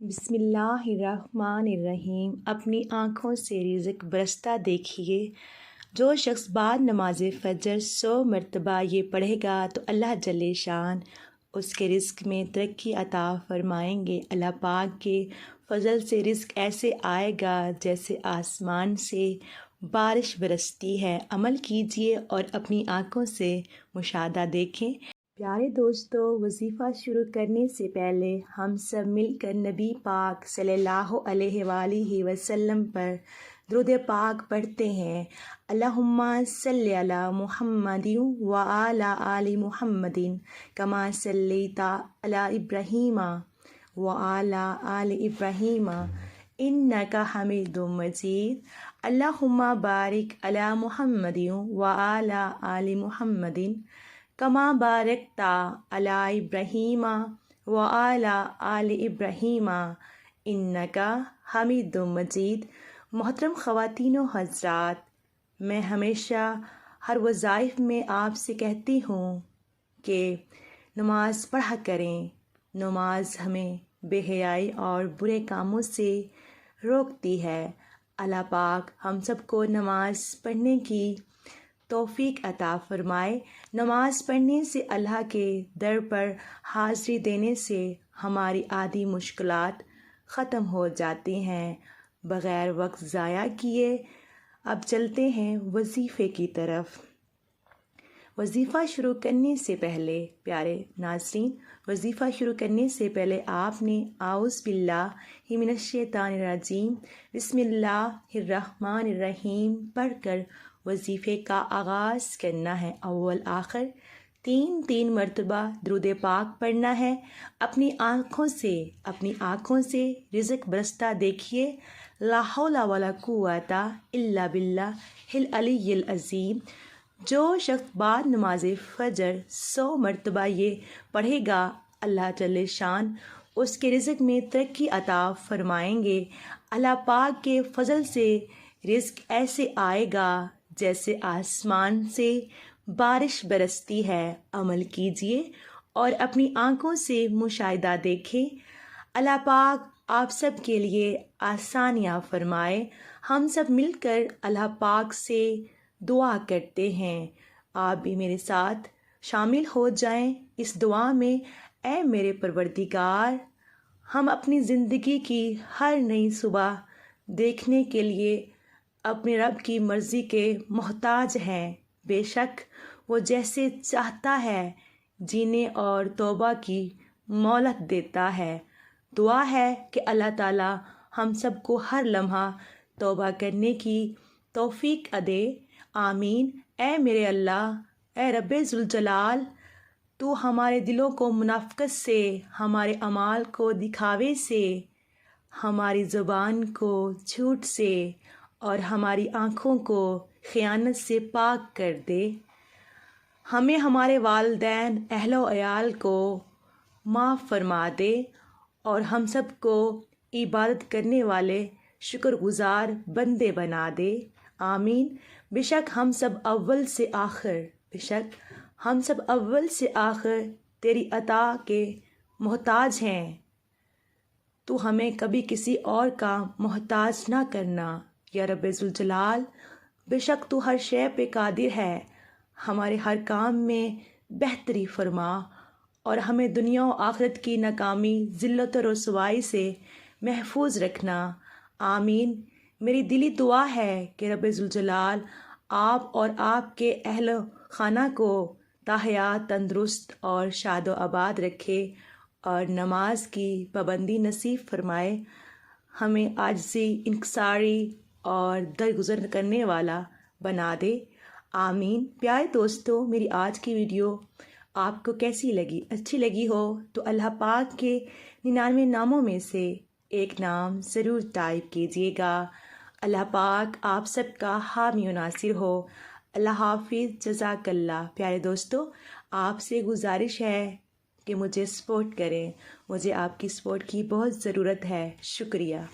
बिस्मिल्लाहिर्रहमानिर्रहीम। अपनी आँखों से रिज़्क बरसता देखिए। जो शख्स बाद नमाज फ़जर 100 मरतबा ये पढ़ेगा तो अल्लाह जल्ले शान उसके रिज़्क में तरक्की अता फ़रमाएंगे। अल्लाह पाक के फ़ज़ल से रिज़्क ऐसे आएगा जैसे आसमान से बारिश बरसती है। अमल कीजिए और अपनी आँखों से मुशाहदा देखें। प्यारे दोस्तों, वजीफ़ा शुरू करने से पहले हम सब मिलकर नबी पाक सल्लल्लाहु अलैहि वसल्लम पर दुरूद पाक पढ़ते हैं। अल्लाहुम्मा सल्लि अला मुहम्मदिन व अला आलि मुहम्मदिन कमा सल्लैता अला इब्राहीमा व अला आलि इब्राहीमा इन्नका हमीदुम मजीद। अल्लाहुम्मा बारिक अला मुहम्मदिन व अला आलि मुहम्मदिन कमा बारकता अला इब्राहीमा व अला आलि इब्राहीमा इन्नका हमीदुम मजीद। मोहतरम ख़वातीन व हज़रात, मैं हमेशा हर वज़ाइफ में आपसे कहती हूँ कि नमाज़ पढ़ा करें। नमाज हमें बेहयाई और बुरे कामों से रोकती है। अल्लाह पाक हम सबको नमाज़ पढ़ने की तौफ़ीक अता फ़रमाए। नमाज़ पढ़ने से अल्लाह के दर पर हाज़री देने से हमारी आधी मुश्किलात ख़त्म हो जाती हैं। बग़ैर वक्त ज़ाया किए अब चलते हैं वजीफ़े की तरफ। वजीफ़ा शुरू करने से पहले प्यारे नाज़रीन, वजीफ़ा शुरू करने से पहले आपने आऊज़ बिल्लाहि मिनश्शैतानिर्रजीम बिस्मिल्लाहिर्रहमानिर्रहीम पढ़कर वजीफ़े का आगाज़ करना है। अव्वल आखिर 3 मरतबा दुरूद पाक पढ़ना है। अपनी आँखों से रिज़्क बरसता देखिए। ला हौला वला कुव्वता इल्ला बिल्लाहिल अलिय्यिल अज़ीम। जो शख्स बाद नमाज फ़जर 100 मरतबा ये पढ़ेगा, अल्लाह जल्ले शान उसके रिज़्क में तरक्की अता फ़रमाएंगे। अल्लाह पाक के फ़ज़ल से रिज़्क ऐसे आएगा जैसे आसमान से बारिश बरसती है। अमल कीजिए और अपनी आँखों से मुशाहिदा देखें। अल्लाह पाक आप सब के लिए आसानियाँ फ़रमाए। हम सब मिलकर अल्लाह पाक से दुआ करते हैं। आप भी मेरे साथ शामिल हो जाएं इस दुआ में। ऐ मेरे परवरदिगार, हम अपनी ज़िंदगी की हर नई सुबह देखने के लिए अपने रब की मर्ज़ी के मोहताज हैं। बेशक वो जैसे चाहता है जीने और तौबा की मोहलत देता है। दुआ है कि अल्लाह ताला हम सबको हर लम्हा तौबा करने की तौफ़ीक दे। आमीन। ऐ मेरे अल्लाह, ऐ रब्बे ज़ुल जलाल, तू हमारे दिलों को मुनाफ़िक़त से, हमारे अमाल को दिखावे से, हमारी ज़ुबान को झूठ से और हमारी आँखों को ख़यानत से पाक कर दे। हमें, हमारे वालिदैन, अहलो अयाल को माफ़ फरमा दे और हम सब को इबादत करने वाले शुक्रगुज़ार बंदे बना दे। आमीन। बेशक हम सब अव्वल से आखिर तेरी अता के मोहताज हैं। तू हमें कभी किसी और का मोहताज ना करना या रब्बे ज़ुल जलाल। बेशक तू हर शय पे कादिर है। हमारे हर काम में बेहतरी फरमा और हमें दुनिया और आखिरत की नाकामी, ज़िल्लत और रुसवाई से महफूज रखना। आमीन। मेरी दिली दुआ है कि रब्बे ज़ुल जलाल आप और आपके अहल खाना को ताहयात, तंदुरुस्त और शादो आबाद रखे और नमाज की पाबंदी नसीब फरमाए। हमें आजिज़ी, इंकिसारी और दरगुजर करने वाला बना दे। आमीन। प्यारे दोस्तों, मेरी आज की वीडियो आपको कैसी लगी? अच्छी लगी हो तो अल्लाह पाक के 99 नामों में से एक नाम ज़रूर टाइप कीजिएगा। अल्लाह पाक आप सबका हामी व नासिर हो। अल्लाह हाफिज़। जज़ाकल्लाह। प्यारे दोस्तों, आपसे गुजारिश है कि मुझे सपोर्ट करें। मुझे आपकी सपोर्ट की बहुत ज़रूरत है। शुक्रिया।